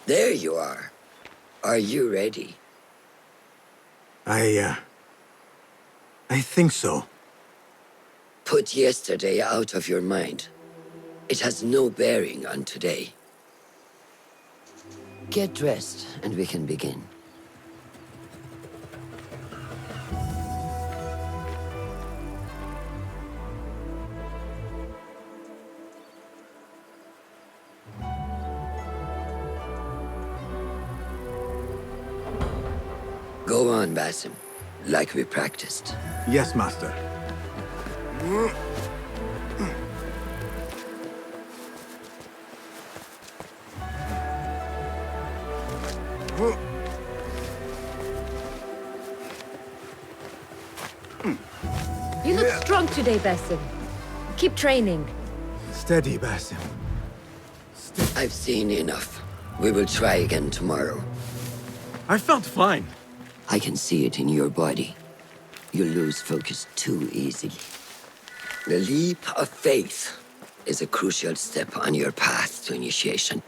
There you are. Are you ready? I think so. Put yesterday out of your mind. It has no bearing on today. Get dressed, and we can begin. Go on, Basim, like we practiced. Yes, Master. You look strong today, Basim. Keep training. Steady, Basim. I've seen enough. We will try again tomorrow. I felt fine. I can see it in your body. You lose focus too easily. The leap of faith is a crucial step on your path to initiation.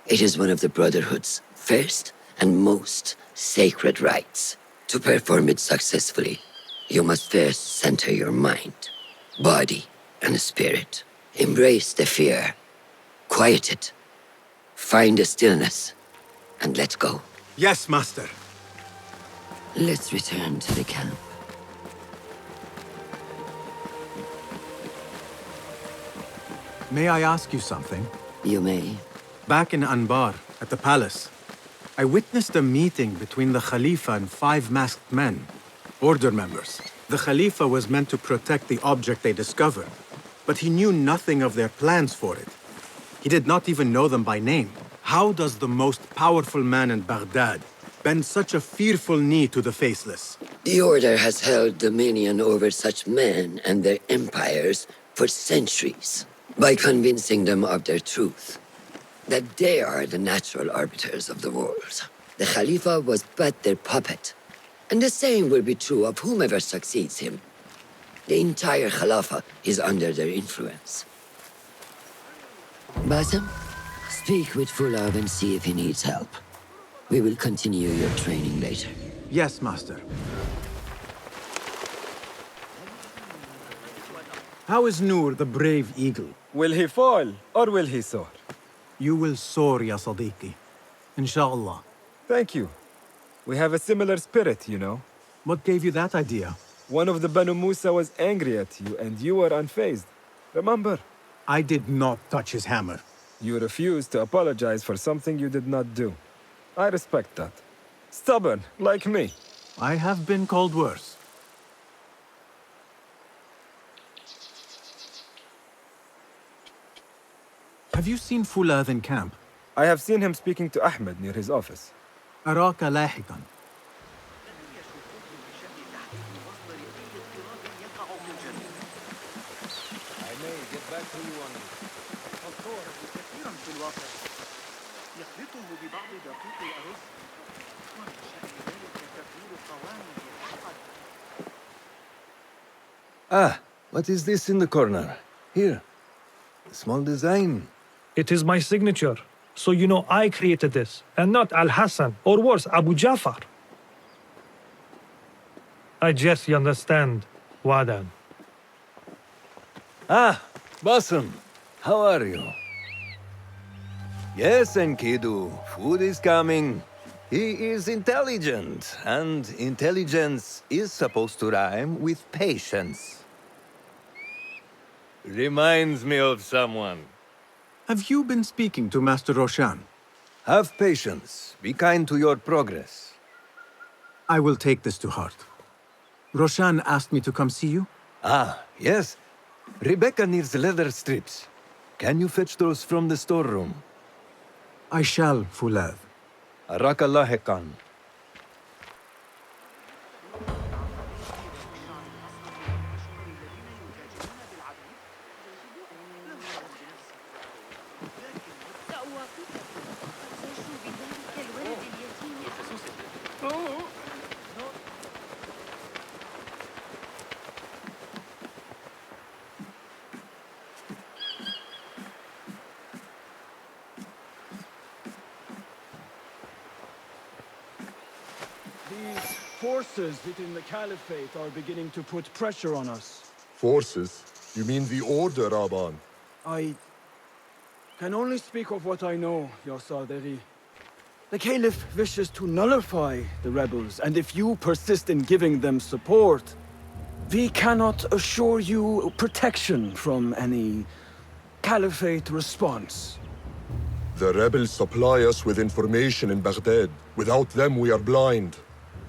It is one of the Brotherhood's first and most sacred rites. To perform it successfully, you must first center your mind, body, and spirit. Embrace the fear. Quiet it. Find the stillness, and let go. Yes, Master. Let's return to the camp. May I ask you something? You may. Back in Anbar, at the palace, I witnessed a meeting between the Khalifa and 5 masked men, order members. The Khalifa was meant to protect the object they discovered, but he knew nothing of their plans for it. He did not even know them by name. How does the most powerful man in Baghdad bend such a fearful knee to the faceless? The Order has held dominion over such men and their empires for centuries, by convincing them of their truth, that they are the natural arbiters of the world. The Khalifa was but their puppet, and the same will be true of whomever succeeds him. The entire Khalifa is under their influence. Basim, speak with Fulav and see if he needs help. We will continue your training later. Yes, Master. How is Noor, the brave eagle? Will he fall, or will he soar? You will soar, ya Sadiqi. Inshallah. Thank you. We have a similar spirit, you know. What gave you that idea? One of the Banu Musa was angry at you, and you were unfazed. Remember? I did not touch his hammer. You refused to apologize for something you did not do. I respect that. Stubborn, like me. I have been called worse. Have you seen Fulad in camp? I have seen him speaking to Ahmed near his office. أراك لاحقا. I may get back to you on this. كثيرا في الواقع يخلطه ببعض دقيق الأرز ومن شأن ذلك تغيير قوامه الحطب. Ah, what is this in the corner? Here. A small design. It is my signature. So you know I created this, and not Al-Hassan, or worse, Abu Jafar. I just understand, Wadan. Ah, Basim. How are you? Yes, Enkidu. Food is coming. He is intelligent, and intelligence is supposed to rhyme with patience. Reminds me of someone. Have you been speaking to Master Roshan? Have patience. Be kind to your progress. I will take this to heart. Roshan asked me to come see you. Ah, yes. Rebecca needs leather strips. Can you fetch those from the storeroom? I shall, Fulad. Arakallah Hekan. forces within the Caliphate are beginning to put pressure on us. Forces? You mean the Order, Aban? I can only speak of what I know, Ya Saderi. The Caliph wishes to nullify the rebels, and if you persist in giving them support, we cannot assure you protection from any Caliphate response. The rebels supply us with information in Baghdad. Without them, we are blind.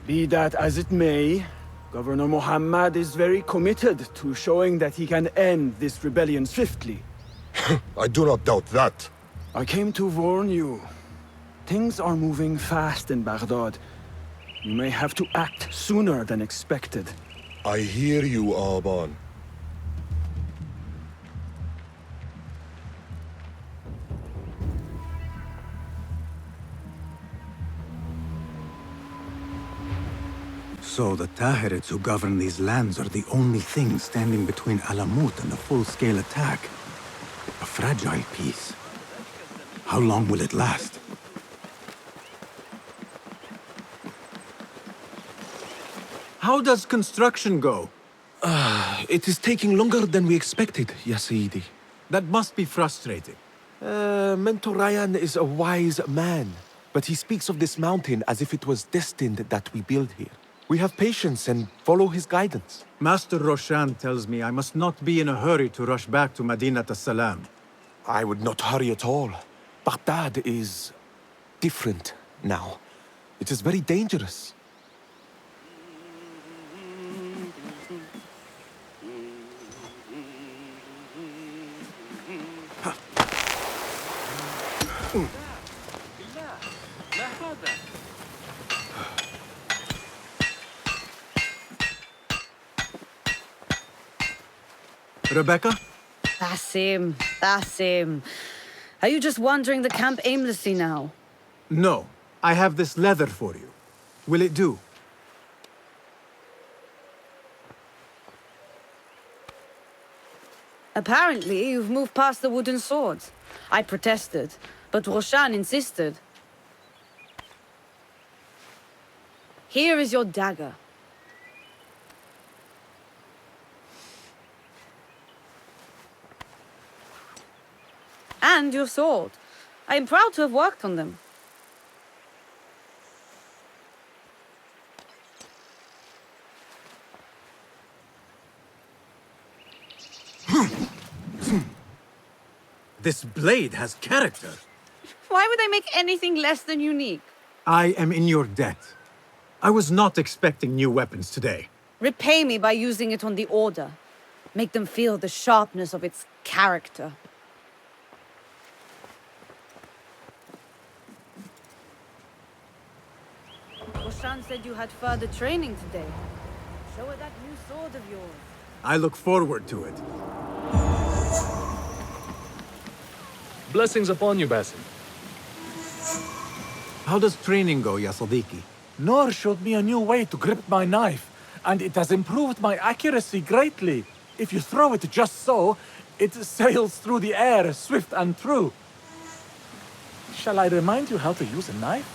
Be that as it may, Governor Muhammad is very committed to showing that he can end this rebellion swiftly. I do not doubt that. I came to warn you. Things are moving fast in Baghdad. You may have to act sooner than expected. I hear you, Aban. So the Tahirids who govern these lands are the only thing standing between Alamut and a full-scale attack. A fragile peace. How long will it last? How does construction go? It is taking longer than we expected, Ya Sayyidi. That must be frustrating. Mentor Ryan is a wise man, but he speaks of this mountain as if it was destined that we build here. We have patience and follow his guidance. Master Roshan tells me I must not be in a hurry to rush back to Madinat as-Salam. I would not hurry at all. Baghdad is different now. It is very dangerous. Rebecca? Basim. Are you just wandering the camp aimlessly now? No. I have this leather for you. Will it do? Apparently, you've moved past the wooden swords. I protested, but Roshan insisted. Here is your dagger. And your sword. I am proud to have worked on them. This blade has character. Why would I make anything less than unique? I am in your debt. I was not expecting new weapons today. Repay me by using it on the Order. Make them feel the sharpness of its character. Roshan said you had further training today. Show her that new sword of yours. I look forward to it. Blessings upon you, Basim. How does training go, Ya Sadiqi? Noor showed me a new way to grip my knife, and it has improved my accuracy greatly. If you throw it just so, it sails through the air, swift and true. Shall I remind you how to use a knife?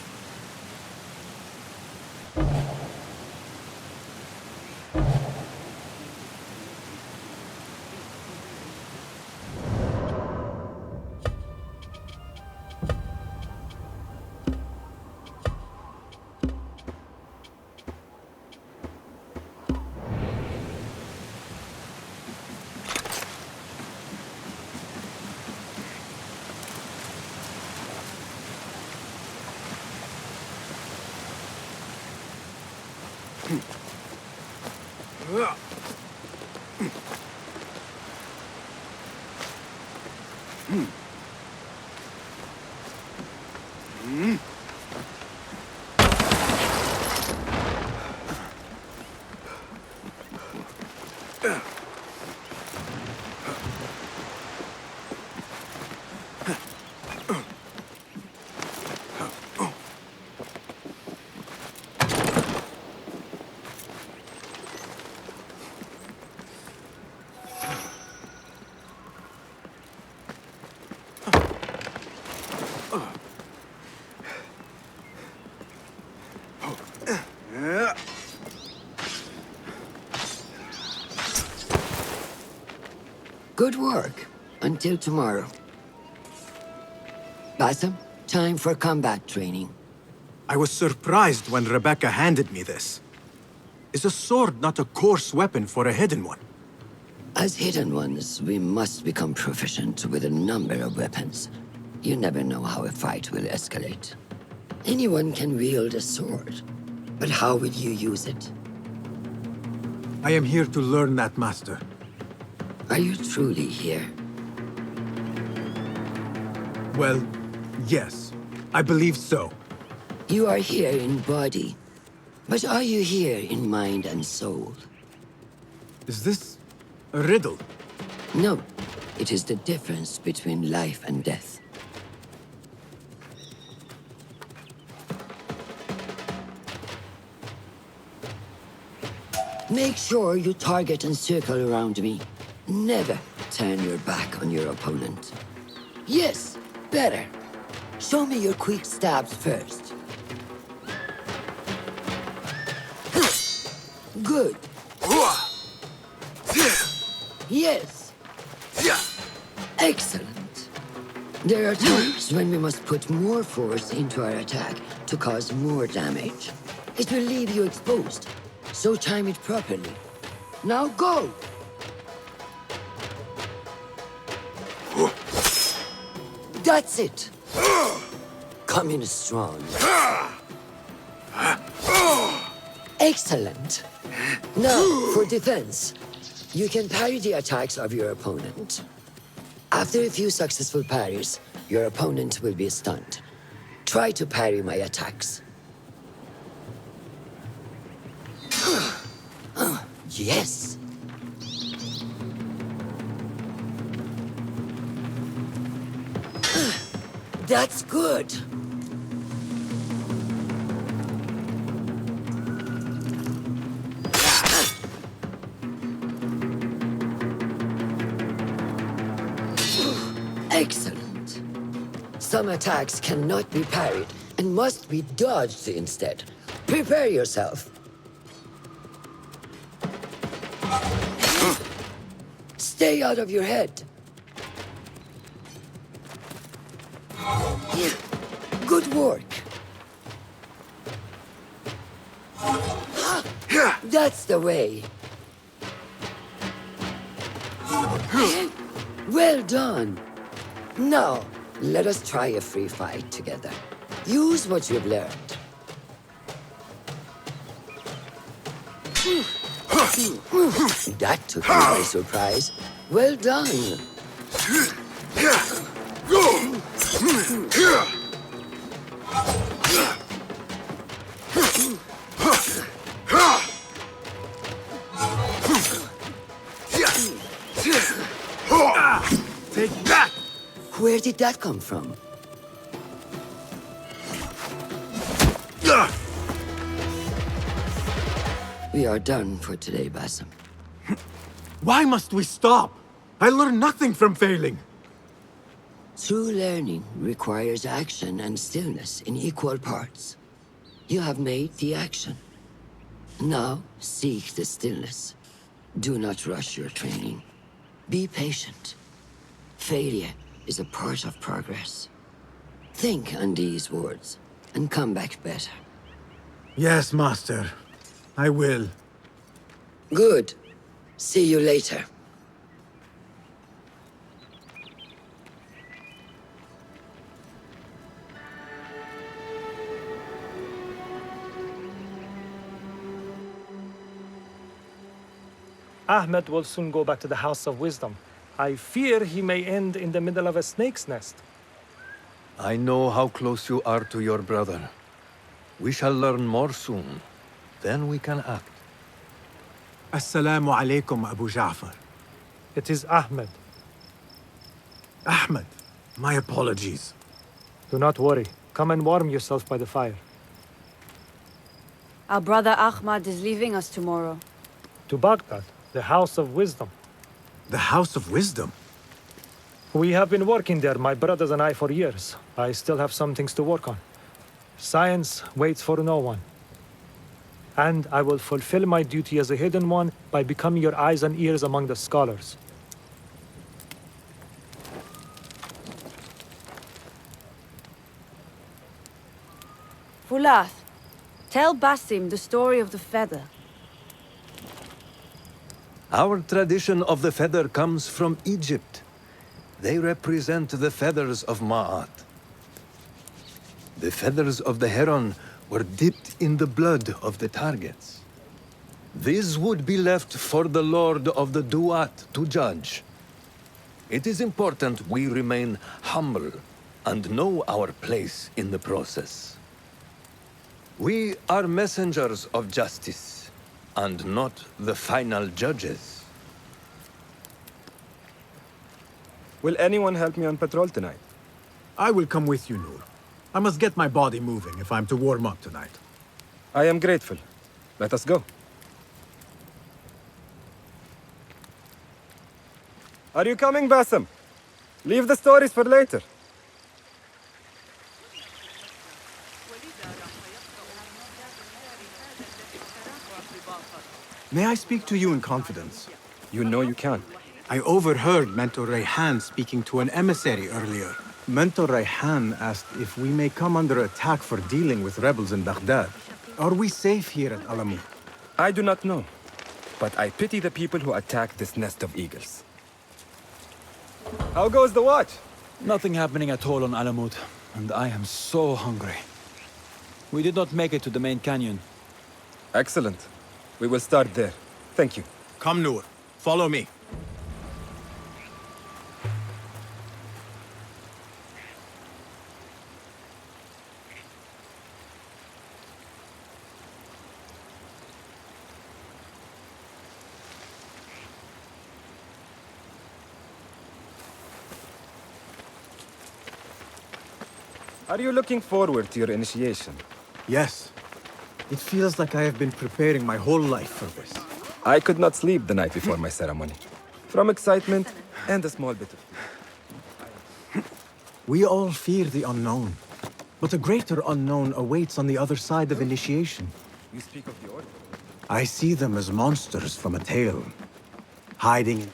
Good work. Until tomorrow. Basim, time for combat training. I was surprised when Rebecca handed me this. Is a sword not a coarse weapon for a hidden one? As hidden ones, we must become proficient with a number of weapons. You never know how a fight will escalate. Anyone can wield a sword, but how will you use it? I am here to learn that, Master. Are you truly here? Well, yes. I believe so. You are here in body, but are you here in mind and soul? Is this a riddle? No, it is the difference between life and death. Make sure you target and circle around me. Never turn your back on your opponent. Yes, better. Show me your quick stabs first. Good. Yes. Excellent. There are times when we must put more force into our attack to cause more damage. It will leave you exposed, so time it properly. Now go! That's it! Come in strong. Excellent. Now, for defense. You can parry the attacks of your opponent. After a few successful parries, your opponent will be stunned. Try to parry my attacks. Yes. That's good. Excellent. Some attacks cannot be parried and must be dodged instead. Prepare yourself. Stay out of your head. Good work. That's the way. Well done. Now, let us try a free fight together. Use what you've learned. That took me by surprise. Well done. Take that! Where did that come from? We are done for today, Basim. Why must we stop? I learned nothing from failing. True learning requires action and stillness in equal parts. You have made the action. Now, seek the stillness. Do not rush your training. Be patient. Failure is a part of progress. Think on these words, and come back better. Yes, Master. I will. Good. See you later. Ahmed will soon go back to the House of Wisdom. I fear he may end in the middle of a snake's nest. I know how close you are to your brother. We shall learn more soon. Then we can act. Assalamu alaikum, Abu Ja'far. It is Ahmed. Ahmed, my apologies. Do not worry. Come and warm yourself by the fire. Our brother Ahmad is leaving us tomorrow. To Baghdad, the House of Wisdom. The House of Wisdom? We have been working there, my brothers and I, for years. I still have some things to work on. Science waits for no one. And I will fulfill my duty as a hidden one by becoming your eyes and ears among the scholars. Fulath, tell Basim the story of the feather. Our tradition of the feather comes from Egypt. They represent the feathers of Ma'at. The feathers of the heron were dipped in the blood of the targets. These would be left for the Lord of the Duat to judge. It is important we remain humble and know our place in the process. We are messengers of justice, and not the final judges. Will anyone help me on patrol tonight? I will come with you, Noor. I must get my body moving if I'm to warm up tonight. I am grateful. Let us go. Are you coming, Basim? Leave the stories for later. May I speak to you in confidence? You know you can. I overheard Mentor Rayhan speaking to an emissary earlier. Mentor Rayhan asked if we may come under attack for dealing with rebels in Baghdad. Are we safe here at Alamut? I do not know, but I pity the people who attack this nest of eagles. How goes the watch? Nothing happening at all on Alamut, and I am so hungry. We did not make it to the main canyon. Excellent. We will start there. Thank you. Come, Noor. Follow me. Are you looking forward to your initiation? Yes. It feels like I have been preparing my whole life for this. I could not sleep the night before my ceremony. From excitement and a small bit of... We all fear the unknown. But a greater unknown awaits on the other side of initiation. You speak of the Order? I see them as monsters from a tale. Hiding in...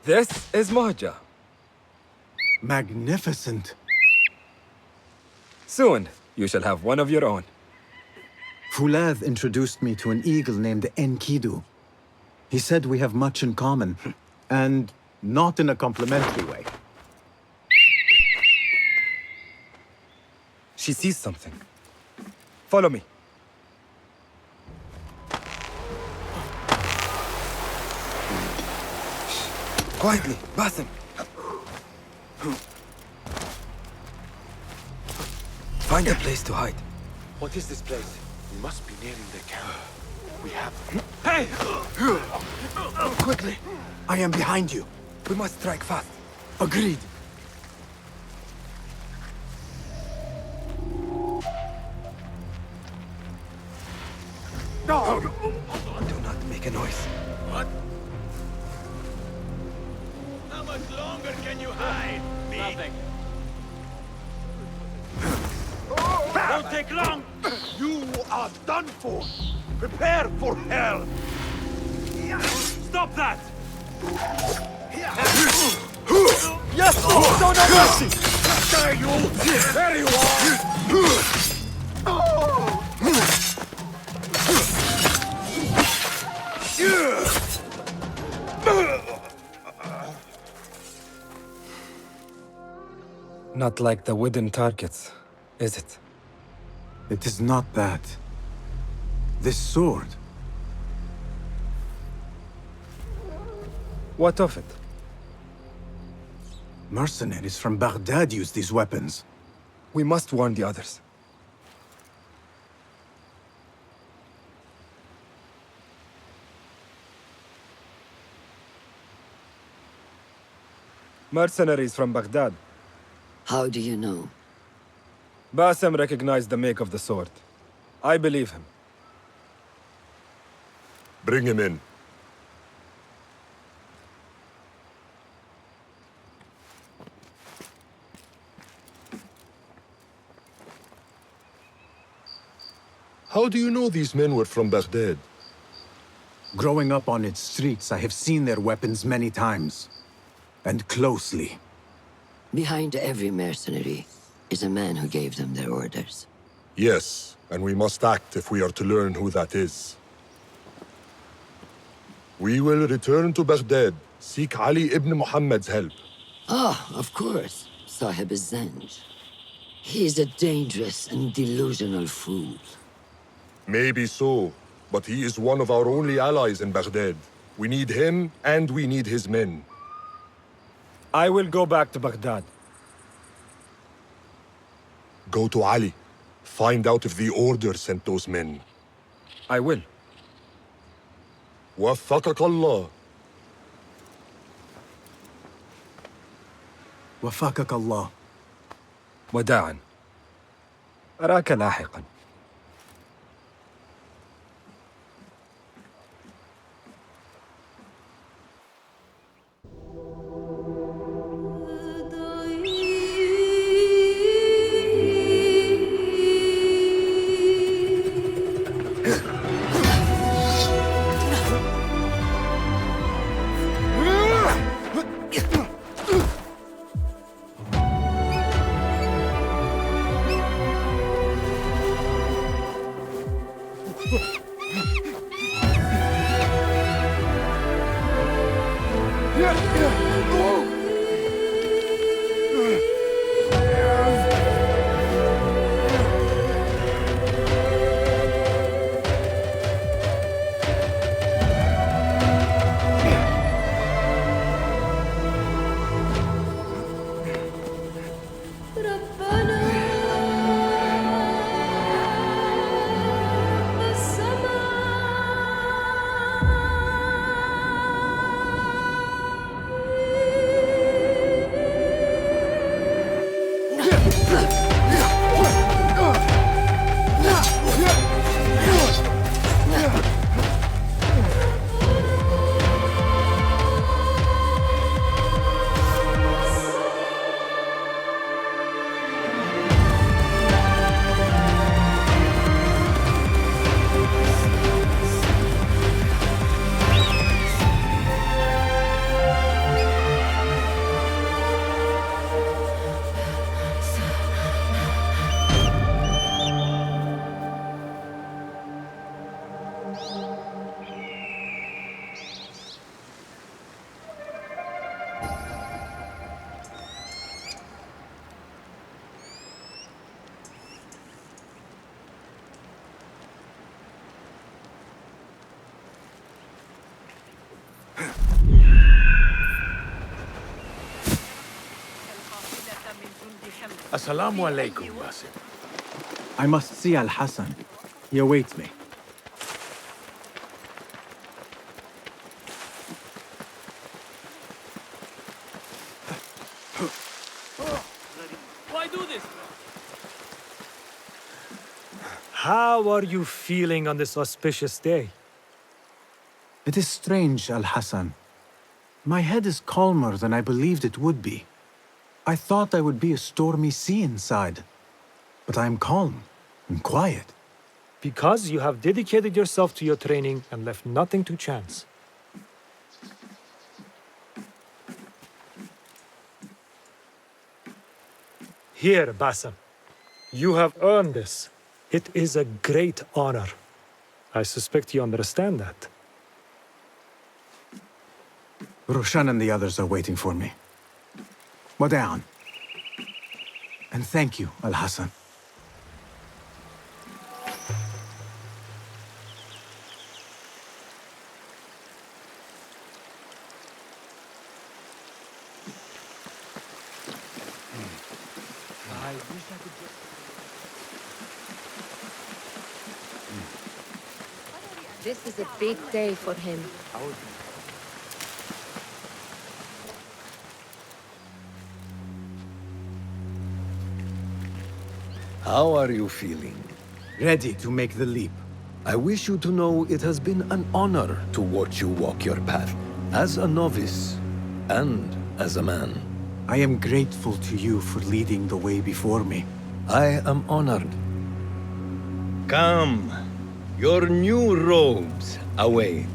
This is Mahja. Magnificent. Soon, you shall have one of your own. Fulath introduced me to an eagle named Enkidu. He said we have much in common, and not in a complimentary way. She sees something. Follow me. Quietly, Basim. Find a place to hide. What is this place? We must be nearing the camp. We have... Hey! Quickly! I am behind you. We must strike fast. Agreed. Do not make a noise. What? How much longer can you hide? Nothing. Won't take long! You are done for! Prepare for hell! Stop that! Yes! Show no mercy! There you Not like the wooden targets, is it? It is not that. This sword. What of it? Mercenaries from Baghdad use these weapons. We must warn the others. Mercenaries from Baghdad. How do you know? Basim recognized the make of the sword. I believe him. Bring him in. How do you know these men were from Baghdad? Growing up on its streets, I have seen their weapons many times. And closely. Behind every mercenary is a man who gave them their orders. Yes, and we must act if we are to learn who that is. We will return to Baghdad, seek Ali ibn Muhammad's help. Ah, of course, Sahib Zanj. He is a dangerous and delusional fool. Maybe so, but he is one of our only allies in Baghdad. We need him, and we need his men. I will go back to Baghdad. Go to Ali. Find out if the Order sent those men. I will. وفقك الله. وفقك الله. وداعا. أراك لاحقا. Assalamu alaikum, Basim. I must see Al-Hassan. He awaits me. Why do this? How are you feeling on this auspicious day? It is strange, Al-Hassan. My head is calmer than I believed it would be. I thought I would be a stormy sea inside. But I am calm and quiet. Because you have dedicated yourself to your training and left nothing to chance. Here, Basim. You have earned this. It is a great honor. I suspect you understand that. Roshan and the others are waiting for me. Wada'an. And thank you, Al-Hassan. This is a big day for him. How are you feeling? Ready to make the leap. I wish you to know it has been an honor to watch you walk your path, as a novice and as a man. I am grateful to you for leading the way before me. I am honored. Come. Your new robes await.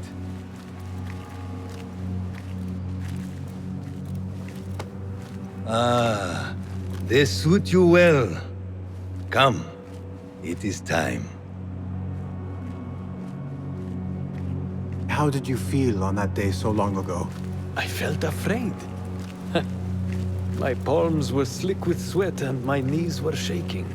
Ah, they suit you well. Come, it is time. How did you feel on that day so long ago? I felt afraid. My palms were slick with sweat and my knees were shaking.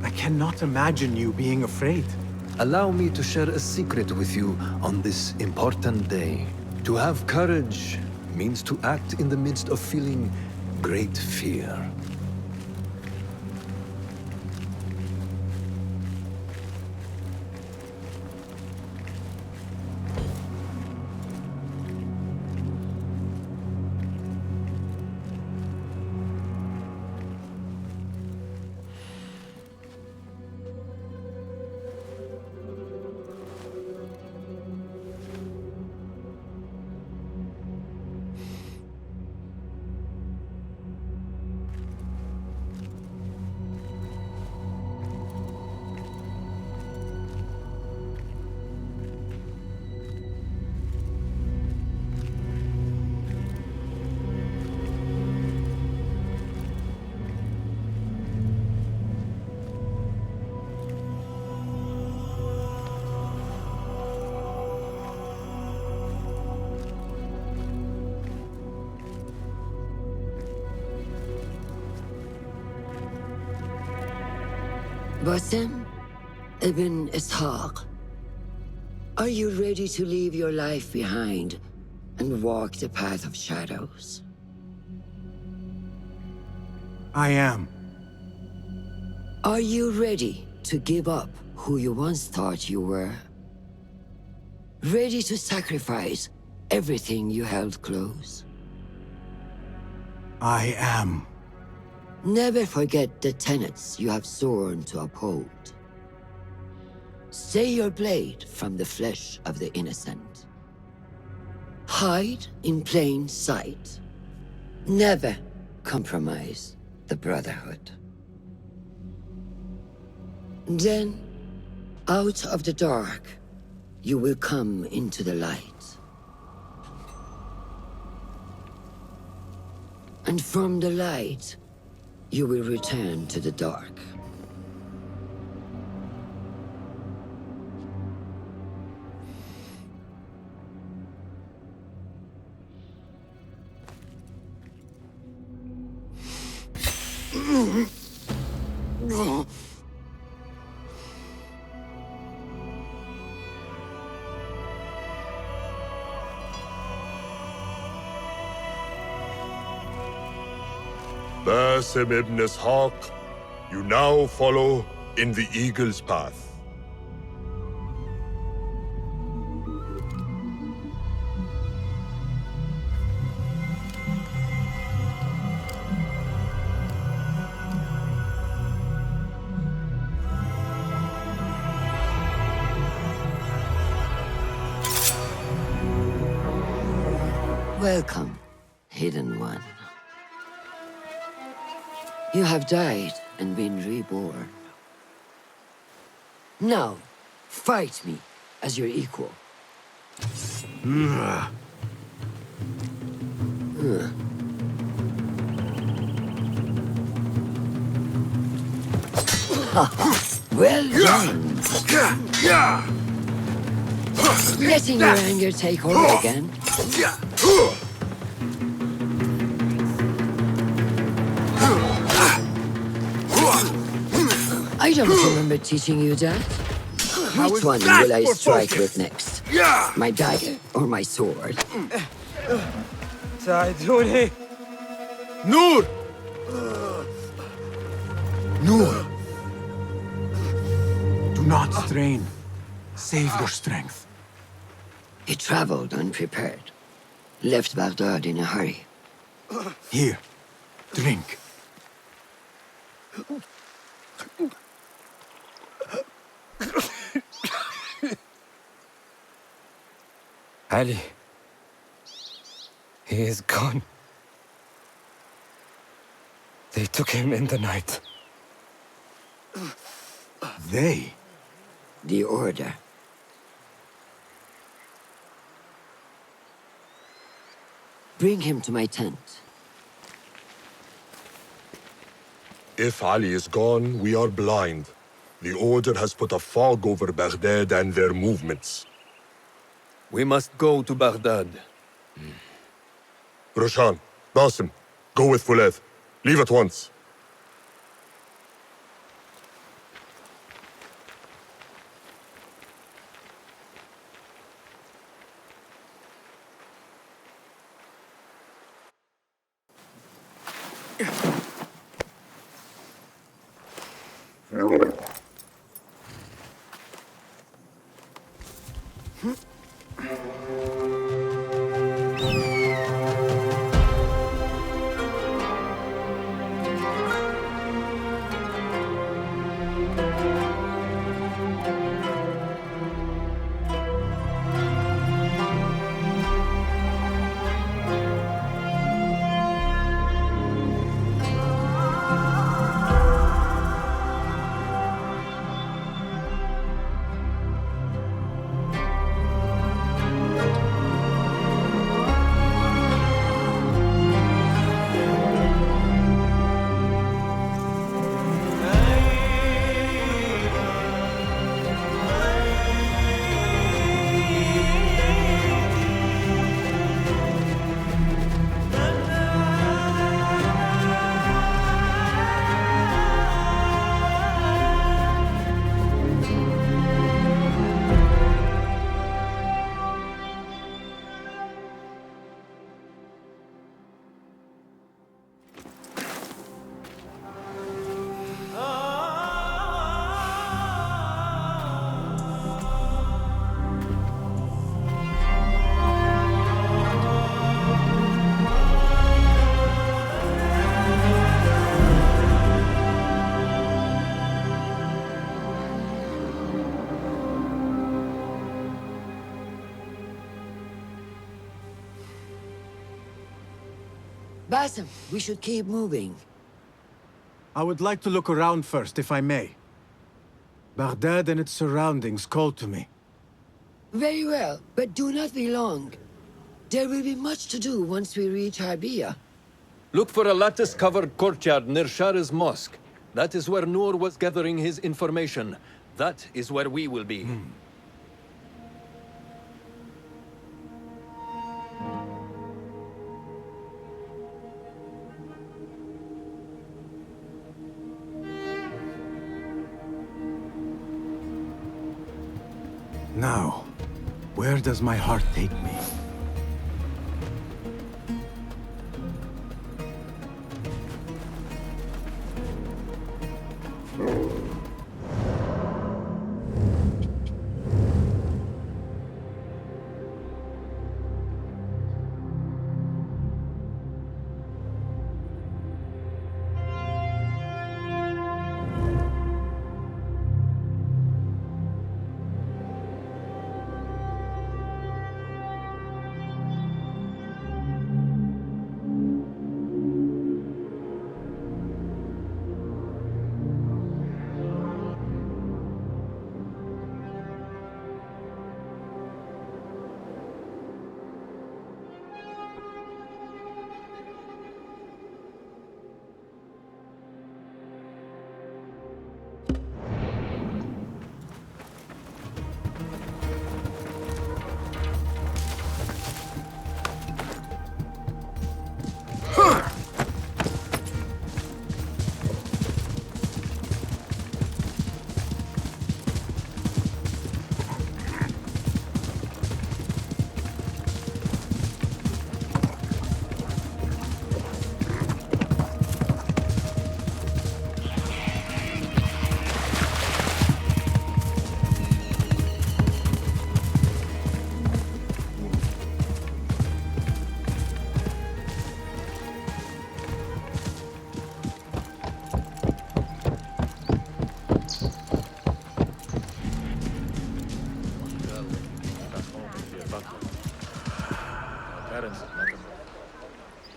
I cannot imagine you being afraid. Allow me to share a secret with you on this important day. To have courage means to act in the midst of feeling great fear. Basim ibn Ishaq, are you ready to leave your life behind and walk the path of shadows? I am. Are you ready to give up who you once thought you were? Ready to sacrifice everything you held close? I am. Never forget the tenets you have sworn to uphold. Stay your blade from the flesh of the innocent. Hide in plain sight. Never compromise the Brotherhood. Then, out of the dark, you will come into the light. And from the light, you will return to the dark. Basim ibn Ishaq, you now follow in the Eagle's path. Welcome, Hidden One. You have died and been reborn. Now, fight me as your equal. Well done. Letting your anger take over again. I don't remember teaching you that. Which one will I strike with next? My dagger or my sword? ساعدوني. Noor! Noor! Do not strain. Save your strength. He traveled unprepared. Left Baghdad in a hurry. Here, drink. Ali. He is gone. They took him in the night. They? The Order. Bring him to my tent. If Ali is gone, we are blind. The Order has put a fog over Baghdad and their movements. We must go to Baghdad. Roshan, Basim, go with Fulad. Leave at once. Basim, we should keep moving. I would like to look around first, if I may. Baghdad and its surroundings call to me. Very well, but do not be long. There will be much to do once we reach Harbiya. Look for a lattice-covered courtyard near Shah's mosque. That is where Noor was gathering his information. That is where we will be. Now, where does my heart take me?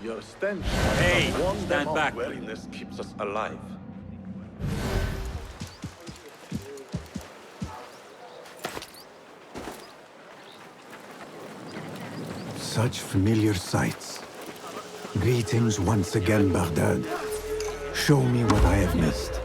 Your stench. Hey, warm stand them up. back. Weariness keeps us alive. Such familiar sights. Greetings once again, Baghdad. Show me what I have missed.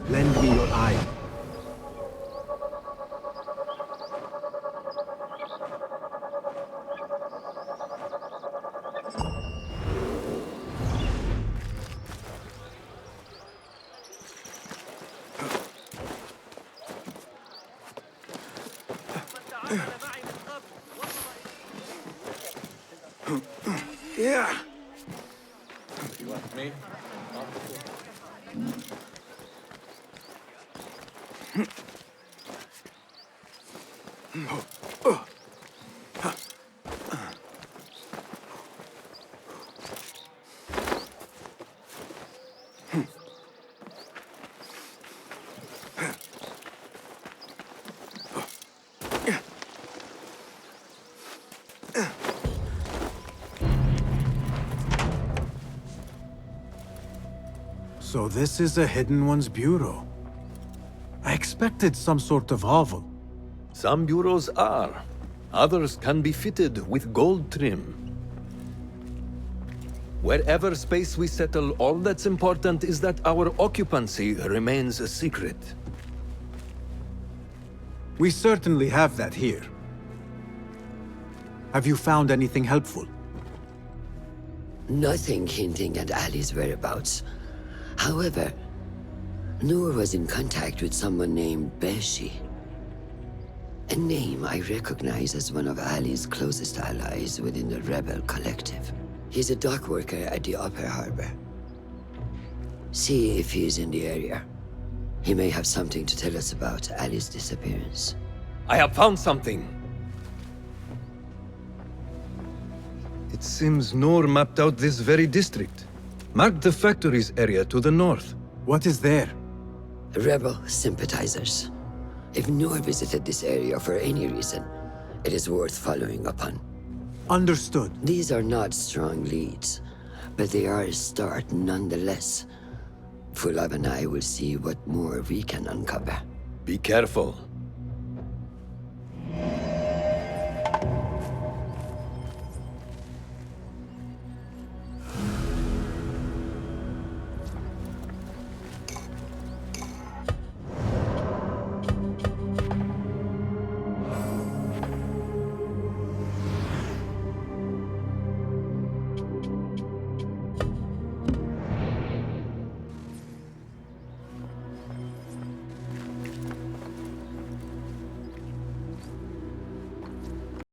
Lend me your eye. Yeah. You want me? So this is a Hidden One's bureau. I expected some sort of hovel. Some bureaus are. Others can be fitted with gold trim. Wherever space we settle, all that's important is that our occupancy remains a secret. We certainly have that here. Have you found anything helpful? Nothing hinting at Ali's whereabouts. However, Noor was in contact with someone named Beshi. A name I recognize as one of Ali's closest allies within the rebel collective. He's a dock worker at the Upper Harbor. See if he's in the area. He may have something to tell us about Ali's disappearance. I have found something. It seems Noor mapped out this very district. Marked the factories area to the north. What is there? Rebel sympathizers. If Noor visited this area for any reason, it is worth following upon. Understood. These are not strong leads, but they are a start nonetheless. Fulab and I will see what more we can uncover. Be careful.